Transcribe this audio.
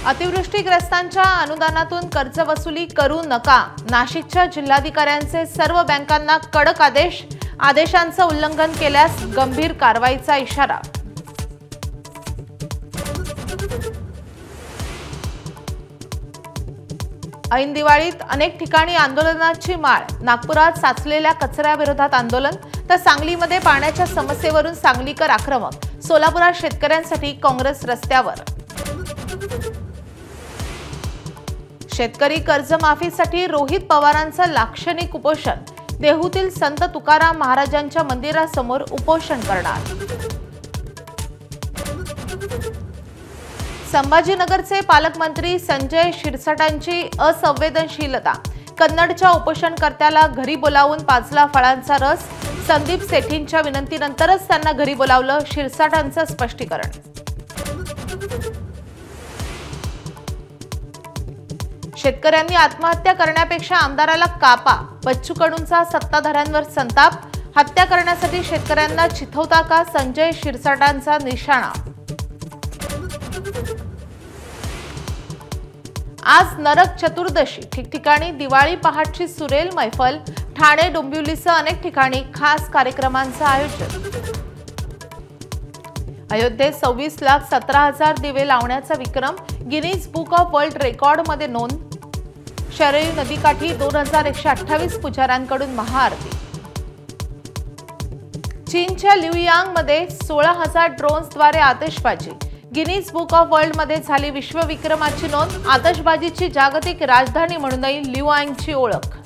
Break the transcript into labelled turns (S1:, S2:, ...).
S1: अतिवृष्टीग्रस्तांच्या अनुदानातून कर्ज वसुली करू नका। नाशिकच्या जिल्हाधिकाऱ्यांचे सर्व बँकांना कडक आदेश। आदेशांचं उल्लंघन केल्यास गंभीर कारवाईचा इशारा। ऐन दिवाळीत अनेक ठिकाणी आंदोलनाची माळ। नागपुरात साचलेल्या कचऱ्याविरोधात आंदोलन, तर सांगलीमध्ये पाण्याच्या समस्येवरून सांगलीकर आक्रमक। सोलापुरात शेतकऱ्यांसाठी काँग्रेस रस्त्यावर। शेतकरी कर्जमाफीसाठी रोहित पवारांचं लाक्षणिक उपोषण। देहूतील संत तुकाराम महाराजांच्या मंदिरासमोर उपोषण करणार। संभाजीनगरचे पालकमंत्री संजय शिरसाटांची असंवेदनशीलता। कन्नडच्या उपोषणकर्त्याला घरी बोलावून पाजला फळांचा रस। संदीप सेठींच्या विनंतीनंतरच त्यांना घरी बोलावलं, शिरसाटांचं स्पष्टीकरण। शेतकऱ्यांनी आत्महत्या करण्यापेक्षा आमदाराला कापा। बच्चू कडूंचा सत्ताधाऱ्यांवर संताप। हत्या करण्यासाठी शेतकऱ्यांना चिथवता का, संजय शिरसाटांचा निशाणा। आज नरक चतुर्दशी, ठिकठिकाणी दिवाळी पहाटची सुरेल मैफल। ठाणे डोंबिवलीसह अनेक ठिकाणी खास कार्यक्रमांचं आयोजन। अयोध्येत 26,17,000 दिवे लावण्याचा विक्रम। गिनीज बुक ऑफ वर्ल्ड रेकॉर्डमध्ये नोंद। शरयू नदीकाठी 2128 पुजाऱ्यांकडून महाआरती। चीनच्या ल्युयांगमध्ये 16,000 ड्रोन्सद्वारे आतिषबाजी। गिनीज बुक ऑफ वर्ल्डमध्ये झाली विश्वविक्रमाची नोंद। आतिषबाजीची जागतिक राजधानी म्हणूनही ल्युयांगची ओळख।